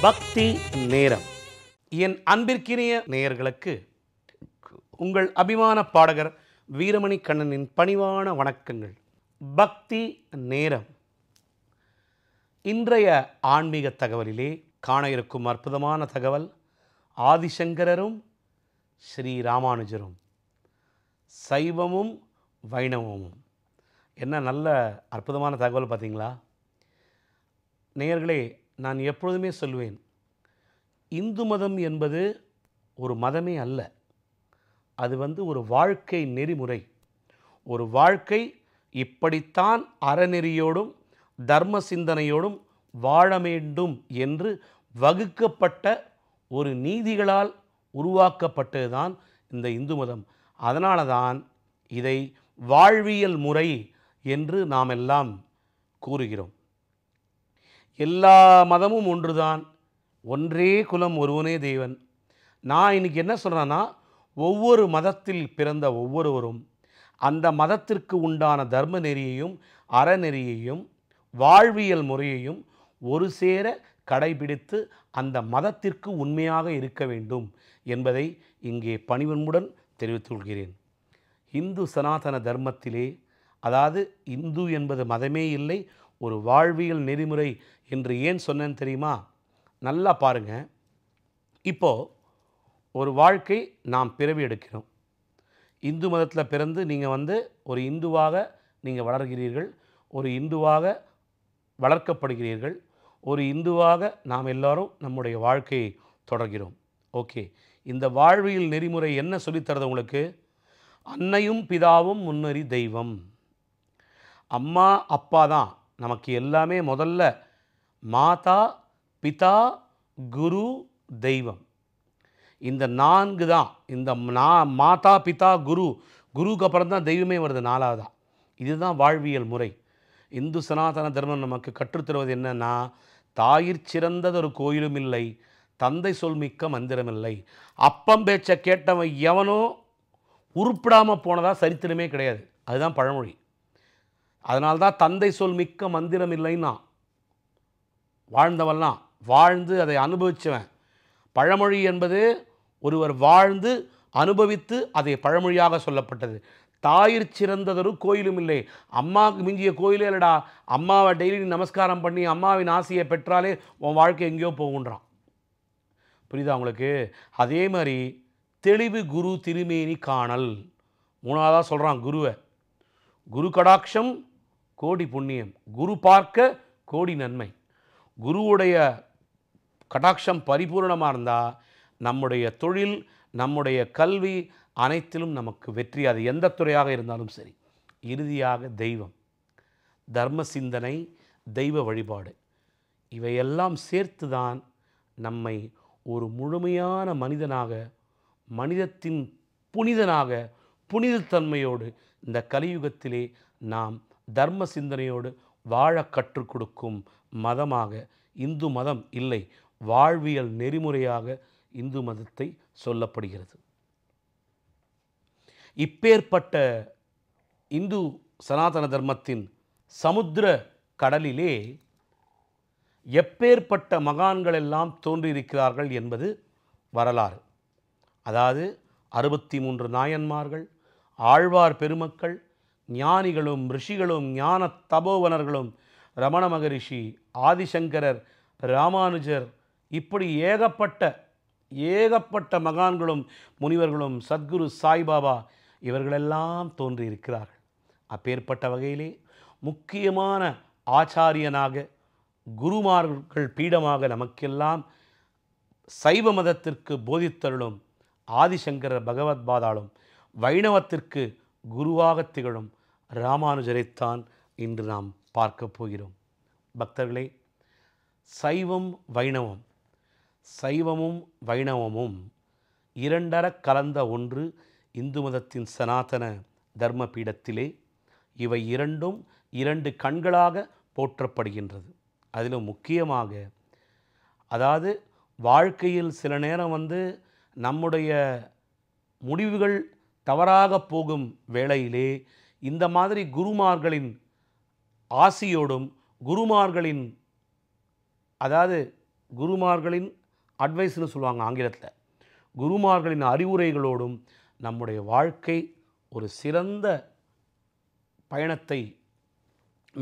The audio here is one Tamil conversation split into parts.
பக்தி நேரம். என் அன்பிற்கினிய நேயர்களுக்கு உங்கள் அபிமான பாடகர் வீரமணி கண்ணனின் பணிவான வணக்கங்கள். பக்தி நேரம். இன்றைய ஆன்மீக தகவலிலே காண இருக்கும் அற்புதமான தகவல் ஆதிசங்கரரும் ஸ்ரீ ராமானுஜரும், சைவமும் வைணவமும். என்ன நல்ல அற்புதமான தகவல் பார்த்தீங்களா நேயர்களே? நான் எப்பொழுதுமே சொல்வேன், இந்து மதம் என்பது ஒரு மதமே அல்ல. அது ஒரு வாழ்க்கை நெறிமுறை. ஒரு வாழ்க்கை இப்படித்தான் அறநெறியோடும் தர்ம சிந்தனையோடும் வாழ வேண்டும் என்று வகுக்கப்பட்ட ஒரு நீதிகளால் உருவாக்கப்பட்டது தான் இந்த இந்து மதம். அதனால தான் இதை வாழ்வியல் முறை என்று நாம் எல்லாம் கூறுகிறோம். எல்லா மதமும் ஒன்றுதான், ஒன்றே குலம் ஒருவனே தேவன். நான் இன்னைக்கு என்ன சொல்கிறேன்னா, ஒவ்வொரு மதத்தில் பிறந்த ஒவ்வொருவரும் அந்த மதத்திற்கு உண்டான தர்ம நெறியையும் அறநெறியையும் வாழ்வியல் முறையையும் ஒரு சேர கடைபிடித்து அந்த மதத்திற்கு உண்மையாக இருக்க வேண்டும் என்பதை இங்கே பணிவன்புடன் தெரிவித்துக் கொள்கிறேன். இந்து சனாதன தர்மத்திலே, அதாவது இந்து என்பது மதமே இல்லை, ஒரு வாழ்வியல் நெறிமுறை என்று ஏன் சொன்னேன்னு தெரியுமா? நல்லா பாருங்கள். இப்போது ஒரு வாழ்க்கை நாம் பிறவி எடுக்கிறோம். இந்து மதத்தில் பிறந்து நீங்கள் ஒரு இந்துவாக நீங்கள் வளர்கிறீர்கள், ஒரு இந்துவாக வளர்க்கப்படுகிறீர்கள், ஒரு இந்துவாக நாம் எல்லாரும் நம்முடைய வாழ்க்கையை தொடர்கிறோம். ஓகே, இந்த வாழ்வியல் நெறிமுறை என்ன சொல்லித்தரது உங்களுக்கு? அன்னையும் பிதாவும் முன்னறி தெய்வம். அம்மா அப்பா தான் நமக்கு எல்லாமே. முதல்ல மாதா பிதா குரு தெய்வம். இந்த 4 தான். இந்த மாதா பிதா குருவுக்கு அப்புறம் தான் தெய்வமே வருது, 4வதா. இதுதான் வாழ்வியல் முறை. இந்து சனாதன தர்மம் நமக்கு கற்றுத்தருவது என்னன்னா, தாயிற் சிறந்ததொரு கோயிலும் இல்லை, தந்தை சொல் மிக்க மந்திரமில்லை. அப்பம் பேச்ச கேட்டவன் எவனோ உருப்பிடாமல் போனதா சரித்திரமே கிடையாது. அதுதான் பழமொழி. அதனால்தான் தந்தை சொல் மிக்க மந்திரம் இல்லைன்னா வாழ்ந்தவன்லாம் வாழ்ந்து அதை அனுபவித்தவன். பழமொழி என்பது ஒருவர் வாழ்ந்து அனுபவித்து அதை பழமொழியாக சொல்லப்பட்டது. தாயிற் சிறந்ததொரு கோயிலும் இல்லை. அம்மாவுக்கு மிஞ்சிய கோயிலே இல்லைடா. அம்மாவை டெய்லி நமஸ்காரம் பண்ணி அம்மாவின் ஆசையை பெற்றாலே உன் வாழ்க்கை எங்கேயோ போகுன்றான். புரியுதா உங்களுக்கு? அதே மாதிரி தெளிவு குரு திருமேனி காணல். 3வதாக சொல்கிறான் குருவை. குரு கடாட்சம் கோடி புண்ணியம், குரு பார்க்க கோடி நன்மை. குருவுடைய கடாட்சம் பரிபூர்ணமாக இருந்தால் நம்முடைய தொழில், நம்முடைய கல்வி அனைத்திலும் நமக்கு வெற்றி. அது எந்த துறையாக இருந்தாலும் சரி. இறுதியாக தெய்வம், தர்ம சிந்தனை, தெய்வ வழிபாடு, இவையெல்லாம் சேர்த்து தான் நம்மை ஒரு முழுமையான மனிதனாக, மனிதத்தின் புனிதனாக, புனிதத்தன்மையோடு இந்த கலியுகத்திலே நாம் தர்ம சிந்தனையோடு வாழ கற்றுக் கொடுக்கும் மதமாக இந்து மதம் இல்லை, வாழ்வியல் நெறிமுறையாக இந்து மதத்தை சொல்லப்படுகிறது. இப்பேற்பட்ட இந்து சனாதன தர்மத்தின் சமுத்திர கடலிலே எப்பேற்பட்ட மகான்கள் எல்லாம் தோன்றியிருக்கிறார்கள் என்பது வரலாறு. அதாவது 63 நாயன்மார்கள், ஆழ்வார் பெருமக்கள், ஞானிகளும் ரிஷிகளும் ஞான தபோவனர்களும், ரமண மகரிஷி, ஆதிசங்கரர், ராமானுஜர், இப்படி ஏகப்பட்ட மகான்களும் முனிவர்களும், சத்குரு சாய்பாபா, இவர்களெல்லாம் தோன்றியிருக்கிறார்கள். அப்பேற்பட்ட வகையிலே முக்கியமான ஆச்சாரியனாக, குருமார்கள் பீடமாக நமக்கெல்லாம் சைவ மதத்திற்கு போதித்தருளும் ஆதிசங்கரர் பகவத்பாதாலும், வைணவத்திற்கு குருவாக திகழும் ராமானுஜரைத்தான் இன்று நாம் பார்க்க போகிறோம். பக்தர்களே, சைவமும் வைணவமும் இரண்டர கலந்த ஒன்று இந்து மதத்தின் சனாதன தர்ம பீடத்திலே. இவை இரண்டும் 2 கண்களாக போற்றப்படுகின்றது. அதிலும் முக்கியமாக, அதாவது வாழ்க்கையில் சில நேரம் நம்முடைய முடிவுகள் தவறாக போகும் வேளையிலே இந்த மாதிரி குருமார்களின் ஆசியோடும், குருமார்களின் அதாவது குருமார்களின் அட்வைஸ்னு சொல்லுவாங்க ஆங்கிலத்தில், குருமார்களின் அறிவுரைகளோடும் நம்முடைய வாழ்க்கை ஒரு சிறந்த பயணத்தை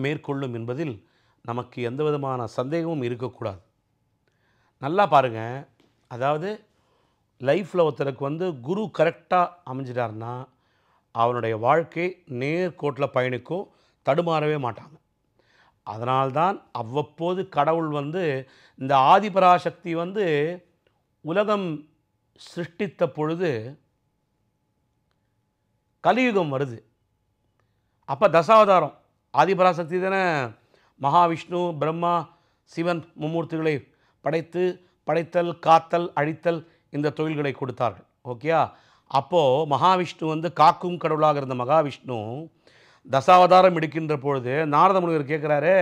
மேற்கொள்ளும் என்பதில் நமக்கு எந்த விதமான சந்தேகமும் இருக்கக்கூடாது. நல்லா பாருங்கள், அதாவது லைஃப்பில் ஒருத்தருக்கு வந்து குரு கரெக்டாக அமைஞ்சிட்டார்னா அவனுடைய வாழ்க்கை நேர்கோட்டில் பயணிக்கும், தடுமாறவே மாட்டாங்க. அதனால்தான் அவ்வப்போது கடவுள் வந்து இந்த ஆதிபராசக்தி வந்து உலகம் சிருஷ்டித்த பொழுது கலியுகம் வருது. அப்போ தசாவதாரம் ஆதிபராசக்தி தானே மகாவிஷ்ணு, பிரம்மா, சிவன் மும்மூர்த்திகளை படைத்து படைத்தல், காத்தல், அழித்தல் இந்த தொழில்களை கொடுத்தார்கள். ஓகேயா? அப்போது மகாவிஷ்ணு வந்து காக்கும் கடவுளாக இருந்த மகாவிஷ்ணு தசாவதாரம் எடுக்கின்ற பொழுது நாரத முனிவர் கேட்குறாரு,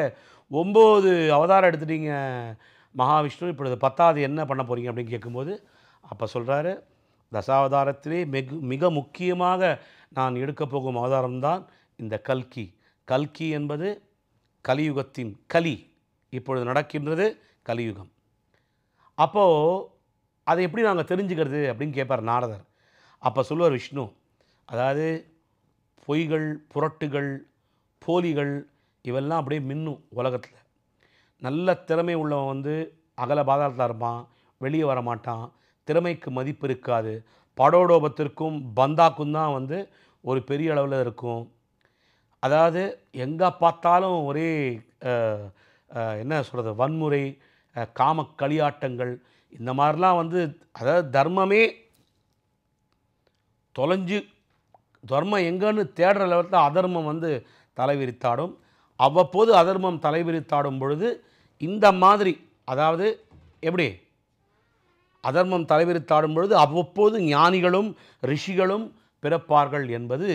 9 அவதாரம் எடுத்துட்டீங்க மகாவிஷ்ணு, இப்பொழுது 10வது என்ன பண்ண போகிறீங்க அப்படின்னு கேட்கும்போது அப்போ சொல்கிறாரு, தசாவதாரத்திலே மிக முக்கியமாக நான் எடுக்கப் போகும் அவதாரம்தான் இந்த கல்கி. கல்கி என்பது கலியுகத்தின் கலி, இப்பொழுது நடக்கின்றது கலியுகம். அப்போது அதை எப்படி நாங்கள் தெரிஞ்சுக்கிறது அப்படின்னு கேட்பார் நாரதர். அப்போ சொல்லுவார் விஷ்ணு, அதாவது பொய்கள், புரட்டுகள், போலிகள் இவெல்லாம் அப்படியே மின்னும் உலகத்தில். நல்ல திறமை உள்ளவன் வந்து அகல பாதாளத்தில் இருப்பான், வெளியே வரமாட்டான், திறமைக்கு மதிப்பு இருக்காது, படோடோபத்திற்கும் பந்தாக்கும் தான் வந்து ஒரு பெரிய அளவில் இருக்கும். அதாவது எங்கே பார்த்தாலும் ஒரே என்ன சொல்கிறது, வன்முறை, காம களியாட்டங்கள், இந்த மாதிரிலாம் வந்து, அதாவது தர்மமே தொலைஞ்சு தர்மம் எங்கன்னு தேடுற லெவலில் அதர்மம் வந்து தலைவிரித்தாடும். அவ்வப்போது அதர்மம் தலைவிரித்தாடும் பொழுது இந்த மாதிரி, அதாவது எப்படி அதர்மம் தலைவிரித்தாடும் பொழுது அவ்வப்போது ஞானிகளும் ரிஷிகளும் பிறப்பார்கள் என்பது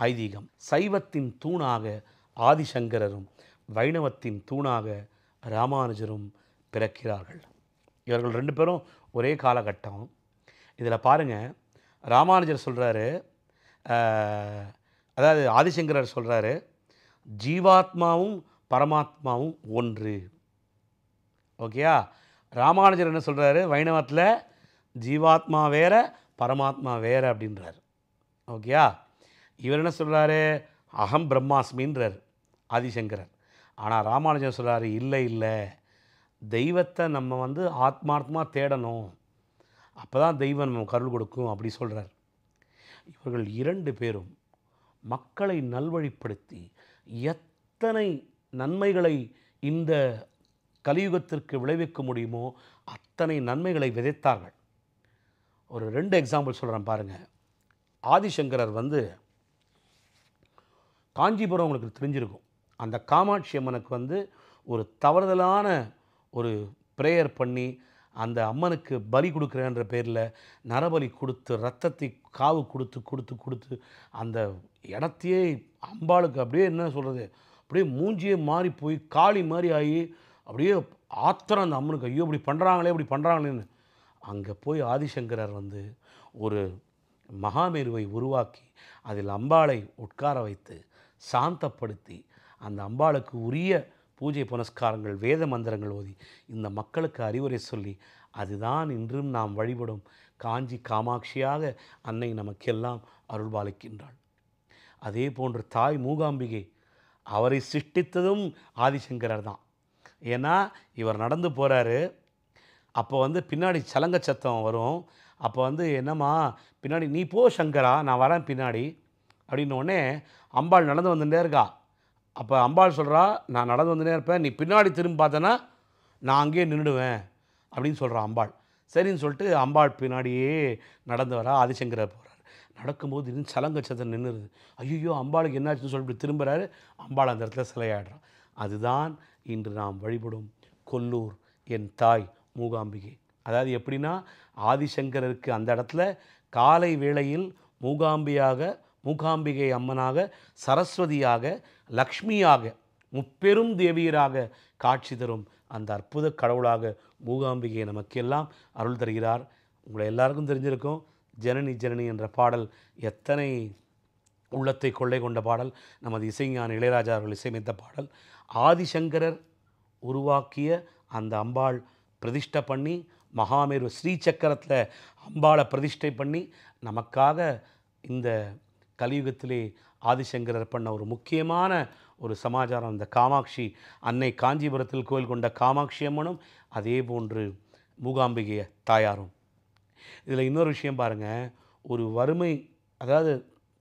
ஐதீகம். சைவத்தின் தூணாக ஆதிசங்கரரும் வைணவத்தின் தூணாக ராமானுஜரும் பிறக்கிறார்கள். இவர்கள் 2 பேரும் ஒரே காலகட்டம். இதில் பாருங்கள், ராமானுஜர் சொல்கிறாரு, அதாவது ஆதிசங்கரர் சொல்கிறாரு, ஜீவாத்மாவும் பரமாத்மாவும் ஒன்று. ஓகேயா? ராமானுஜர் என்ன சொல்கிறாரு, வைணவத்தில் ஜீவாத்மா வேற பரமாத்மா வேற அப்படின்றார். ஓகேயா? இவர் என்ன சொல்கிறாரு, அகம் பிரம்மாஸ்மின்றார் ஆதிசங்கரர். ஆனால் ராமானுஜர் சொல்கிறாரு, இல்லை இல்லை, தெய்வத்தை நம்ம வந்து ஆத்மார்த்தமாக தேடணும், அப்போ தான் தெய்வம் நம்ம கருள் கொடுக்கும் அப்படி சொல்கிறார். இவர்கள் 2 பேரும் மக்களை நல்வழிப்படுத்தி எத்தனை நன்மைகளை இந்த கலியுகத்திற்கு விளைவிக்க முடியுமோ அத்தனை நன்மைகளை விதைத்தார்கள். ஒரு 2 எக்ஸாம்பிள் சொல்கிறேன் பாருங்கள். ஆதிசங்கரர் வந்து காஞ்சிபுரம் உங்களுக்கு தெரிஞ்சிருக்கும். அந்த காமாட்சி அம்மனுக்கு வந்து ஒரு தவறுதலான ஒரு ப்ரேயர் பண்ணி அந்த அம்மனுக்கு பலி கொடுக்குறேன்ற பேரில் நரபலி கொடுத்து ரத்தத்தை காவு கொடுத்து கொடுத்து கொடுத்து அந்த இடத்தையே அம்பாளுக்கு அப்படியே என்ன சொல்கிறது, அப்படியே மூஞ்சியே மாறி போய் காளி மாதிரி ஆகி அப்படியே ஆத்திரம் அந்த அம்மனுக்கு, ஐயோ இப்படி பண்ணுறாங்களே இப்படி பண்ணுறாங்களேன்னு. அங்கே போய் ஆதிசங்கரர் வந்து ஒரு மகாமேருவை உருவாக்கி அதில் அம்பாளை உட்கார வைத்து சாந்தப்படுத்தி அந்த அம்பாளுக்கு உரிய பூஜை புனஸ்காரங்கள் வேத மந்திரங்கள் ஓதி இந்த மக்களுக்கு அறிவுரை சொல்லி, அதுதான் இன்றும் நாம் வழிபடும் காஞ்சி காமாட்சியாக அன்னை நமக்கெல்லாம் அருள்பாலிக்கின்றாள். அதே போன்று தாய் மூகாம்பிகை, அவரை சிருஷ்டித்ததும் ஆதிசங்கரர் தான். ஏன்னா இவர் நடந்து போகிறாரு, அப்போ வந்து பின்னாடி சலங்க சத்தம் வரும். அப்போ வந்து என்னம்மா பின்னாடி, நீ போ சங்கரா நான் வரேன் பின்னாடி அப்படின்னோடனே அம்பாள் நடந்து வந்துட்டே இருக்கா. அப்போ அம்பாள் சொல்கிறா, நான் நடந்து வந்துட்டே இருப்பேன், நீ பின்னாடி திரும்பி பார்த்தேன்னா நான் அங்கேயே நின்றுடுவேன் அப்படின்னு சொல்கிறான் அம்பாள். சரின்னு சொல்லிட்டு அம்பாள் பின்னாடியே நடந்து வரா. ஆதிசங்கரர் போகிறார். நடக்கும்போது இன்னும் சலங்க சத்தம் நின்றுருது. ஐயோ அம்பாளுக்கு என்னாச்சுன்னு சொல்லிட்டு திரும்புகிறாரு. அம்பாள் அந்த இடத்துல சிலையாடுறான். அதுதான் இன்று நாம் வழிபடும் கொல்லூர் என் தாய் மூகாம்பிகை. அதாவது எப்படின்னா, ஆதிசங்கரருக்கு அந்த இடத்துல காலை வேளையில் மூகாம்பிகை அம்மனாக, சரஸ்வதியாக, லக்ஷ்மியாக, முப்பெரும் தேவியராக காட்சி தரும் அந்த அற்புத கடவுளாக மூகாம்பிகை நமக்கெல்லாம் அருள் தருகிறார். உங்களை எல்லாருக்கும் தெரிஞ்சிருக்கும், ஜனனி ஜனனி என்ற பாடல் எத்தனை உள்ளத்தை கொள்ளை கொண்ட பாடல். நமது இசைஞான இளையராஜா அவர்கள் இசையமைத்த பாடல். ஆதிசங்கரர் உருவாக்கிய அந்த அம்பாள் பிரதிஷ்டை பண்ணி, மகாமேரு ஸ்ரீசக்கரத்தில் அம்பாளை பிரதிஷ்டை பண்ணி, நமக்காக இந்த கலியுகத்திலே ஆதிசங்கரர் பண்ண ஒரு முக்கியமான ஒரு சமாச்சாரம். இந்த காமாட்சி அன்னை காஞ்சிபுரத்தில் கோயில் கொண்ட காமாட்சி அம்மனும் அதே போன்று மூகாம்பிகை தாயாரும். இதில் இன்னொரு விஷயம் பாருங்கள், ஒரு வறுமை, அதாவது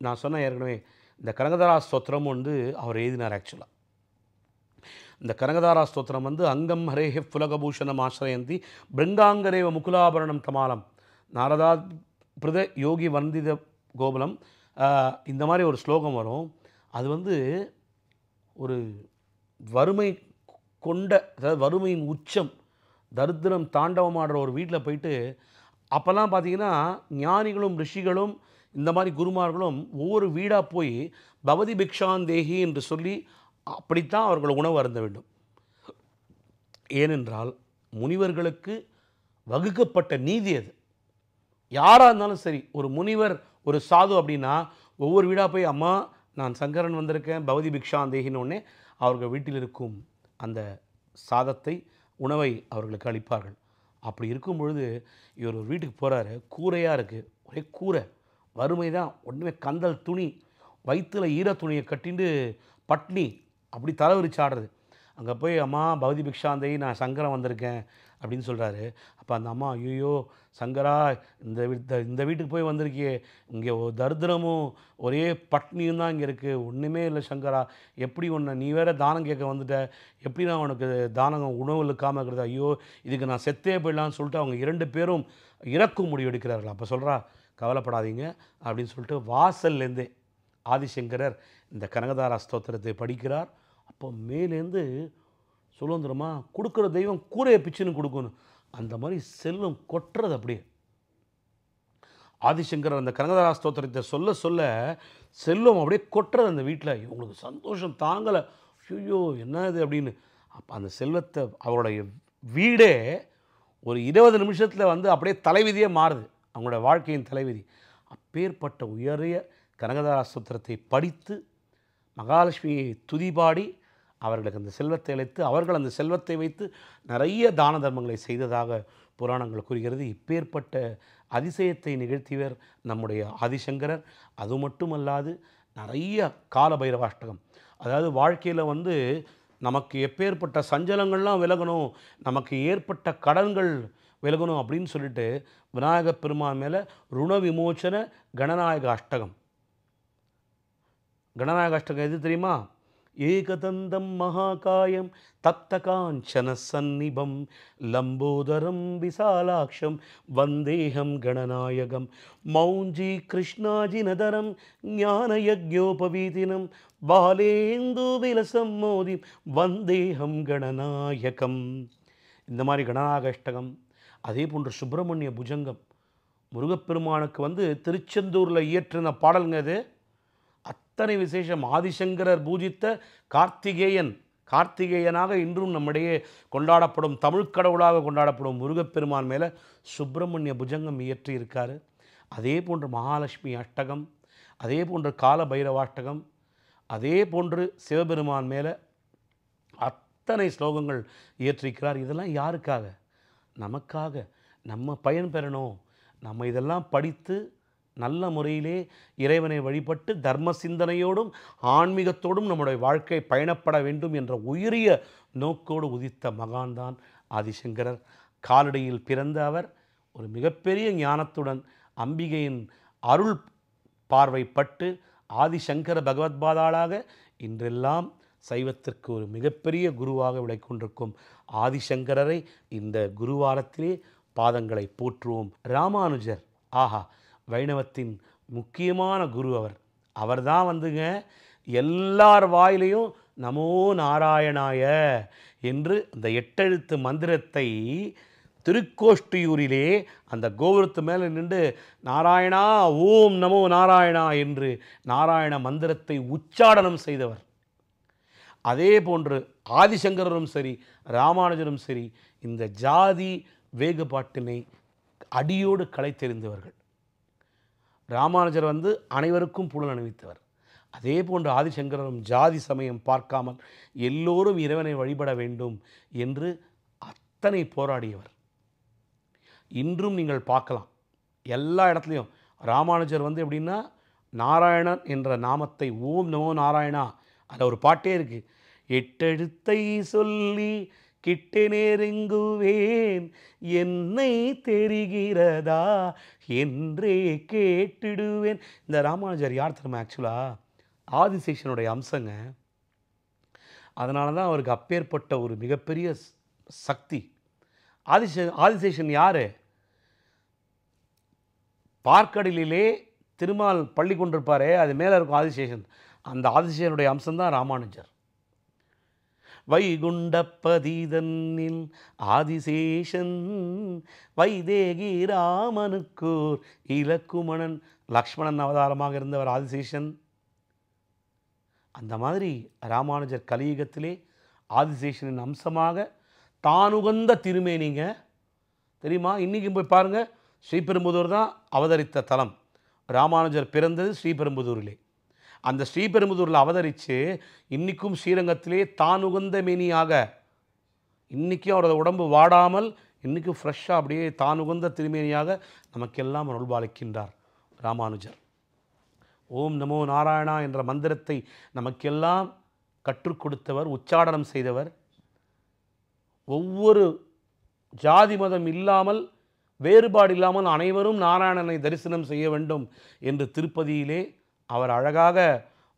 நான் சொன்ன ஏற்கனவே இந்த கனகதாரா ஸ்தோத்திரம் வந்து அவர் எழுதினார். ஆக்சுவலாக இந்த கனகதாரா ஸ்தோத்திரம் வந்து அங்கம் ஹரேஹ புலகபூஷணம் ஆசிரயந்தி பிருங்காங்கரேவ முகுலாபரணம் தமாலம் நாரதா பிரத யோகி வந்தித கோபுலம், இந்த மாதிரி ஒரு ஸ்லோகம் வரும். அது வந்து ஒரு வறுமை கொண்ட, அதாவது வறுமையின் உச்சம், தரித்திரம் தாண்டவமாடுற ஒரு வீட்டில் போயிட்டு, அப்போல்லாம் பார்த்தீங்கன்னா ஞானிகளும் ரிஷிகளும் இந்த மாதிரி குருமார்களும் ஒவ்வொரு வீடாக போய் பவதி பிக்ஷாந்தேகி என்று சொல்லி அப்படித்தான் அவர்கள் உணவு அருந்த வேண்டும். ஏனென்றால் முனிவர்களுக்கு வகுக்கப்பட்ட நீதி அது. யாராக இருந்தாலும் சரி, ஒரு முனிவர் ஒரு சாது அப்படின்னா ஒவ்வொரு வீடாக போய், அம்மா நான் சங்கரன் வந்திருக்கேன் பவதி பிக்ஷாந்தேகினோடனே அவர்கள் வீட்டில் இருக்கும் அந்த சாதத்தை, உணவை அவர்களுக்கு அளிப்பார்கள். அப்படி இருக்கும் பொழுது இவர் ஒரு வீட்டுக்கு போகிறாரு, கூரையாக இருக்குது, ஒரே கூரை, வறுமை தான், ஒன்றுமே கந்தல் துணி, வயிற்றில் ஈர துணியை கட்டிண்டு பட்னி, அப்படி தலைவிரிச்சு ஆடுறது. அங்கே போய், அம்மா பவதி பிக்ஷாந்தேகி நான் சங்கரன் வந்திருக்கேன் அப்படின்னு சொல்கிறாரு. அப்போ அந்த அம்மா, ஐயோ சங்கரா, இந்த வீட்டுக்கு போய் வந்திருக்கியே, இங்கே தரித்திரமும் ஒரே பட்னியும் தான் இங்கே இருக்குது, ஒன்றுமே இல்லை சங்கரா, எப்படி ஒன்று நீ வேறு தானம் கேட்க வந்துட்ட, எப்படி நான் உனக்கு தானம் உணவு இழுக்காமல் இருக்கிறது, ஐயோ இதுக்கு நான் செத்தே போயிடலான்னு சொல்லிட்டு அவங்க 2 பேரும் இறக்கும் முடிவு எடுக்கிறார்கள். அப்போ சொல்கிறா, கவலைப்படாதீங்க அப்படின்னு சொல்லிட்டு வாசல்லேருந்தே ஆதிசங்கரர் இந்த கனகதாரா ஸ்தோத்திரத்தை படிக்கிறார். அப்போ மேலேருந்து சுதந்திரமா கொடுக்குற தெய்வம் கூரையை பிச்சுன்னு கொடுக்கணும், அந்த மாதிரி செல்வம் கொட்டுறது. அப்படியே ஆதிசங்கரர் அந்த கனகதாரா ஸ்தோத்திரத்தை சொல்ல சொல்ல செல்வம் அப்படியே கொட்டுறது அந்த வீட்டில். இவங்களுக்கு சந்தோஷம் தாங்கலை, ஐயோ என்ன இது அப்படின்னு. அப்போ அந்த செல்வத்தை, அவருடைய வீடே ஒரு 20 நிமிஷத்தில் வந்து அப்படியே தலைவிதியே மாறுது, அவங்களோட வாழ்க்கையின் தலைவிதி. அப்பேற்பட்ட உயரிய கனகதாரா ஸ்தோத்திரத்தை படித்து மகாலட்சுமியை துதிபாடி அவர்களுக்கு அந்த செல்வத்தை அளித்து, அவர்கள் அந்த செல்வத்தை வைத்து நிறைய தான தர்மங்களை செய்ததாக புராணங்கள் கூறுகிறது. இப்பேற்பட்ட அதிசயத்தை நிகழ்த்தியவர் நம்முடைய ஆதிசங்கரர். அது மட்டுமல்லாது நிறைய கால பைரவாஷ்டகம், அதாவது வாழ்க்கையில் வந்து நமக்கு எப்பேற்பட்ட சஞ்சலங்கள்லாம் விலகணும், நமக்கு ஏற்பட்ட கடன்கள் விலகணும் அப்படின்னு சொல்லிட்டு விநாயகப் பெருமான் மேலே ருண விமோச்சன கணநாயக அஷ்டகம். கணநாயக அஷ்டகம் எது தெரியுமா? ஏகதந்தம் மகாகாயம் தப்த காஞ்சன சந்நிபம் லம்போதரம் விசாலாட்சம் வந்தேகம் கணநாயகம் மௌஞ்சி கிருஷ்ணாஜினதரம் ஞானயஜ்ஞோபவீதினம் பாலேந்து விலசம் மோதி வந்தேகம் கணநாயகம். இந்த மாதிரி கணநாயக அஷ்டகம். அதே போன்று சுப்பிரமணிய புஜங்கம், முருகப்பெருமானுக்கு வந்து திருச்செந்தூரில் இயற்றின பாடலுங்க அது. அத்தனை விசேஷம். ஆதிசங்கரர் பூஜித்த கார்த்திகேயனாக இன்றும் நம்மிடையே கொண்டாடப்படும், தமிழ் கடவுளாக கொண்டாடப்படும் முருகப்பெருமான் மேலே சுப்பிரமணிய புஜங்கம் இயற்றி இருக்கார். அதே போன்று மகாலட்சுமி அஷ்டகம், அதே போன்று கால பைரவாஷ்டகம், அதே போன்று சிவபெருமான் மேலே அத்தனை ஸ்லோகங்கள் இயற்றிருக்கிறார். இதெல்லாம் யாருக்காக? நமக்காக, நம்ம பயன் பெறணும். நம்ம இதெல்லாம் படித்து நல்ல முறையிலே இறைவனை வழிபட்டு தர்ம சிந்தனையோடும் ஆன்மீகத்தோடும் நம்முடைய வாழ்க்கை பயணப்பட வேண்டும் என்ற உயரிய நோக்கோடு உதித்த மகான்தான் ஆதிசங்கரர். காலடியில் பிறந்த அவர் ஒரு மிகப்பெரிய ஞானத்துடன் அம்பிகையின் அருள் பார்வைப்பட்டு ஆதிசங்கர பகவத்பாதாளாக இன்றெல்லாம் சைவத்திற்கு ஒரு மிகப்பெரிய குருவாக விளைக்கொண்டிருக்கும் ஆதிசங்கரரை இந்த குருவாரத்திலே பாதங்களை போற்றுவோம். ராமானுஜர், ஆஹா, வைணவத்தின் முக்கியமான குரு அவர். அவர்தான் வந்துங்க எல்லார் வாயிலையும் நமோ நாராயணாய என்று அந்த 8 எழுத்து மந்திரத்தை திருக்கோஷ்டியூரிலே அந்த கோபுரத்து மேலே நின்று நாராயணா ஓம் நமோ நாராயணா என்று நாராயண மந்திரத்தை உச்சாடனம் செய்தவர். அதே போன்று ஆதிசங்கரரும் சரி ராமானுஜரும் சரி இந்த ஜாதி வேறுபாட்டினை அடியோடு களை தெரிந்தவர்கள். ராமானுஜர் வந்து அனைவருக்கும் புலன் அணிவித்தவர். அதே போன்று ஆதிசங்கரரும் ஜாதி சமயம் பார்க்காமல் எல்லோரும் இறைவனை வழிபட வேண்டும் என்று அத்தனை போராடியவர். இன்றும் நீங்கள் பார்க்கலாம். எல்லா இடத்துலையும் ராமானுஜர் வந்து எப்படின்னா, நாராயணன் என்ற நாமத்தை ஓம் நமோ நாராயணா அதில் ஒரு பாட்டே இருக்குது. எட்டெழுத்தை சொல்லி கிட்டே நெருங்குவேன் என்னை தெரிகிறதா என்றே கேட்டுடுவேன். இந்த ராமானுஜர் யார் தெரியுமா? ஆக்சுவலாக ஆதிசேஷனுடைய அம்சங்க. அதனால தான் அவருக்கு அப்பேற்பட்ட ஒரு மிகப்பெரிய சக்தி. ஆதிசேஷன் யார்? பார்க்கடலிலே திருமால் பள்ளி கொண்டிருப்பாரே, அது மேலே இருக்கும் ஆதிசேஷன். அந்த ஆதிசேஷனுடைய அம்சம்தான் ராமானுஜர். வைகுண்டப்பதிதன்னில் ஆதிசேஷன் வைதேகி ராமனுக்கூர் இலக்குமணன். லக்ஷ்மணன் அவதாரமாக இருந்தவர் ஆதிசேஷன். அந்த மாதிரி ராமானுஜர் கலியுகத்திலே ஆதிசேஷனின் அம்சமாக தானுகந்த திருமேனிங்க. தெரியுமா? இன்றைக்கும் போய் பாருங்கள், ஸ்ரீபெரும்புதூர் தான் அவதரித்த தலம். ராமானுஜர் பிறந்தது ஸ்ரீபெரும்புதூரிலே. அந்த ஸ்ரீபெரும்புதூரில் அவதரித்து இன்றைக்கும் ஸ்ரீரங்கத்திலே தானுகந்த மேனியாக, இன்றைக்கும் அவரது உடம்பு வாடாமல் இன்றைக்கும் ஃப்ரெஷ்ஷாக அப்படியே தானுகந்த திருமேனியாக நமக்கெல்லாம் அருள்பாலிக்கின்றார் ராமானுஜர். ஓம் நமோ நாராயணா என்ற மந்திரத்தை நமக்கெல்லாம் கற்றுக் கொடுத்தவர், உச்சாடனம் செய்தவர். ஒவ்வொரு ஜாதி மதம் இல்லாமல், வேறுபாடு இல்லாமல் அனைவரும் நாராயணனை தரிசனம் செய்ய வேண்டும் என்று திருப்பதியிலே அவர் அழகாக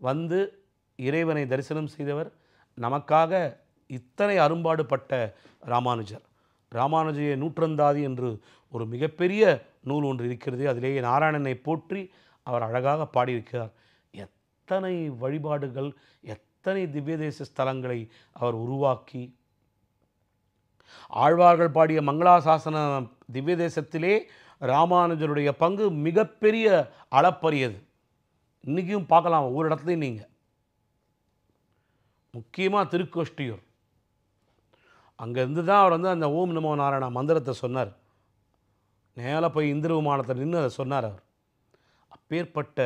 வந்து இறைவனை தரிசனம் செய்தவர். நமக்காக இத்தனை அரும்பாடுபட்ட ராமானுஜர். ராமானுஜய நூற்றந்தாதி என்று ஒரு மிகப்பெரிய நூல் ஒன்று இருக்கிறது. அதிலேயே நாராயணனை போற்றி அவர் அழகாக பாடியிருக்கிறார். எத்தனை வழிபாடுகள், எத்தனை திவ்யதேச ஸ்தலங்களை அவர் உருவாக்கி, ஆழ்வார்கள் பாடிய மங்களாசாசன திவ்ய தேசத்திலே ராமானுஜருடைய பங்கு மிகப்பெரிய அளப்பரியது. இன்றைக்கும் பார்க்கலாம் ஒவ்வொரு இடத்துலையும். நீங்கள் முக்கியமாக திருக்கோஷ்டியூர், அங்கேருந்து தான் அவர் வந்து அந்த ஓம் நமோ நாராயணா மந்திரத்தை சொன்னார். நேராக போய் இந்திர விமானத்தில் நின்று அதை சொன்னார் அவர். அப்பேற்பட்ட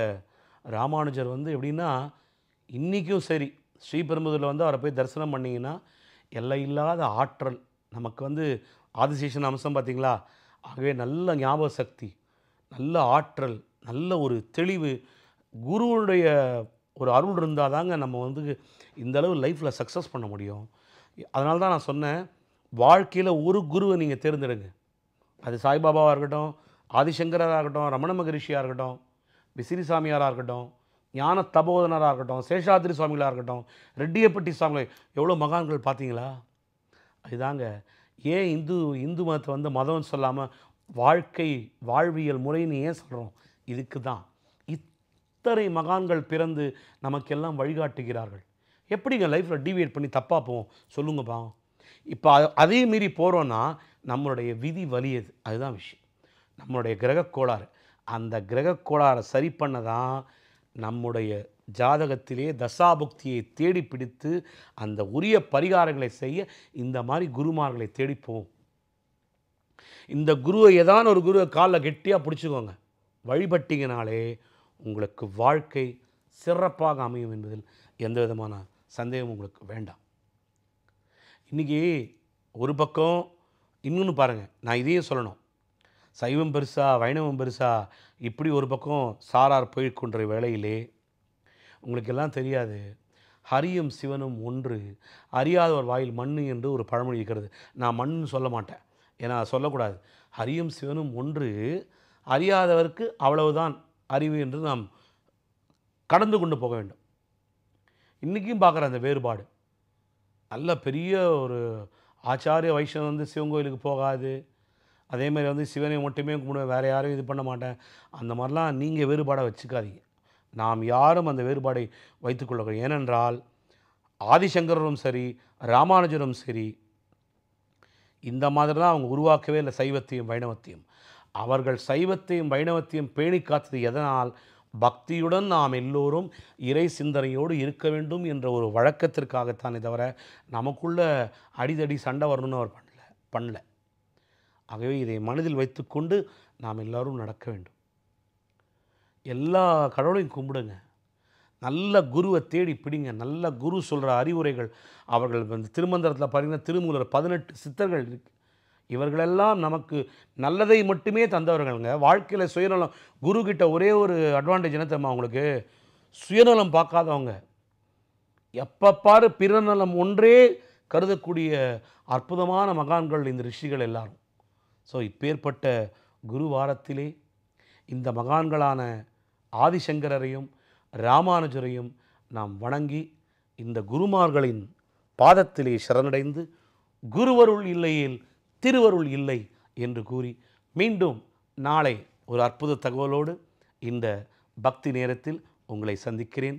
ராமானுஜர் வந்து எப்படின்னா, இன்றைக்கும் சரி ஸ்ரீபெரும்புதூரில் வந்து அவரை போய் தரிசனம் பண்ணிங்கன்னா எல்லையில்லாத ஆற்றல் நமக்கு வந்து ஆதிசேஷன் அம்சம் பார்த்திங்களா. ஆகவே நல்ல ஞாபக சக்தி, நல்ல ஆற்றல், நல்ல ஒரு தெளிவு, குருவுடைய ஒரு அருள் இருந்தால் தாங்க நம்ம வந்து இந்தளவு லைஃப்பில் சக்ஸஸ் பண்ண முடியும். அதனால தான் நான் சொன்னேன், வாழ்க்கையில் ஒரு குருவை நீங்கள் தேர்ந்தெடுங்க. அது சாய்பாபாவாக இருக்கட்டும், ஆதிசங்கராக இருக்கட்டும், ரமண மகரிஷியாக இருக்கட்டும், விசிறி சாமியாராக இருக்கட்டும், ஞான தபோதனராக இருக்கட்டும், சேஷாத்ரி சுவாமிகளாக இருக்கட்டும், ரெட்டியப்பட்டி சுவாமிகள், எவ்வளோ மகான்கள் பார்த்தீங்களா? அதுதாங்க ஏன் இந்து மதத்தை வந்து மதம்னு சொல்லாமல் வாழ்வியல் முறைன்னு ஏன் சொல்கிறோம்? இதுக்கு தான். இத்தனை மகான்கள் பிறந்து நமக்கெல்லாம் வழிகாட்டுகிறார்கள். எப்படிங்க லைஃப்பில் டீவியேட் பண்ணி தப்பாக போவோம் சொல்லுங்கப்பா. இப்போ அதே மீறி போகிறோன்னா நம்மளுடைய விதி வலியது. அதுதான் விஷயம். நம்மளுடைய கிரக கோளாறு. அந்த கிரக கோளாறை சரி பண்ண தான் நம்முடைய ஜாதகத்திலே தசாபுக்தியை தேடி பிடித்து அந்த உரிய பரிகாரங்களை செய்ய இந்த மாதிரி குருமார்களை தேடிப்போம். இந்த குருவை ஏதான ஒரு குருவை காலில் கெட்டியாக பிடிச்சிக்கோங்க. வழிபட்டிங்கனாலே உங்களுக்கு வாழ்க்கை சிறப்பாக அமையும் என்பதில் எந்த விதமான சந்தேகம் உங்களுக்கு வேண்டாம். இன்றைக்கி ஒரு பக்கம் இன்னொன்று பாருங்கள், நான் இதையும் சொல்லணும். சைவம் பெருசா வைணவம் பெருசா இப்படி ஒரு பக்கம் சாரார் போய்கொண்ட வேளையிலே உங்களுக்கு எல்லாம் தெரியாது, ஹரியும் சிவனும் ஒன்று, அறியாதவர் வாயில் மண்ணு என்று ஒரு பழமொழி இருக்கிறது. நான் மண்ணுன்னு சொல்ல மாட்டேன், ஏன்னா சொல்லக்கூடாது. ஹரியும் சிவனும் ஒன்று, அறியாதவருக்கு அவ்வளவுதான் அறிவு என்று நாம் கடந்து கொண்டு போக வேண்டும். இன்றைக்கும் பார்க்குற அந்த வேறுபாடு, நல்ல பெரிய ஒரு ஆச்சாரிய வைஷ்ணவன் வந்து சிவன் கோயிலுக்கு போகாது, அதேமாதிரி வந்து சிவனை மட்டுமே கும்பிடுவேன், வேறு யாரும் இது பண்ண மாட்டேன், அந்த மாதிரிலாம் நீங்கள் வேறுபாடை வச்சுக்காதீங்க. நாம் யாரும் அந்த வேறுபாடை வைத்துக்கொள்ளக்கூடாது. ஏனென்றால் ஆதிசங்கரும் சரி ராமானுஜரும் சரி இந்த மாதிரி தான் அவங்க உருவாக்கவே இல்லை சைவத்தையும் வைணவத்தையும். அவர்கள் சைவத்தையும் வைணவத்தையும் பேணி காத்தது எதனால்? பக்தியுடன் நாம் எல்லோரும் இறை சிந்தனையோடு இருக்க வேண்டும் என்ற ஒரு வழக்கத்திற்காகத்தானே தவிர நமக்குள்ள அடிதடி சண்டை வரணும்னு அவர் பண்ணல. ஆகவே இதை மனதில் வைத்துக்கொண்டு நாம் எல்லோரும் நடக்க வேண்டும். எல்லா கடவுளையும் கும்பிடுங்க, நல்ல குருவை தேடி பிடிங்க. நல்ல குரு சொல்கிற அறிவுரைகள், அவர்கள் வந்து திருமந்திரத்தில் பார்த்தீங்கன்னா திருமூலர் 18 சித்தர்கள் இருக்கு. இவர்களெல்லாம் நமக்கு நல்லதை மட்டுமே தந்தவர்கள்ங்க. வாழ்க்கையில் சுயநலம் குரு கிட்ட ஒரே ஒரு அட்வான்டேஜ் என்ன தெரியுமா உங்களுக்கு? சுயநலம் பார்க்காதவங்க. எப்போ பாரு பிறநலம் ஒன்றே கருதக்கூடிய அற்புதமான மகான்கள் இந்த ரிஷிகள் எல்லாரும். ஸோ இப்பேற்பட்ட குரு வாரத்திலே இந்த மகான்களான ஆதிசங்கரரையும் ராமானுஜரையும் நாம் வணங்கி இந்த குருமார்களின் பாதத்திலே சரணடைந்து குருவருள் இல்லையேல் திருவருள் இல்லை என்று கூறி மீண்டும் நாளை ஒரு அற்புத தகவலோடு இந்த பக்தி நேரத்தில் உங்களை சந்திக்கிறேன்.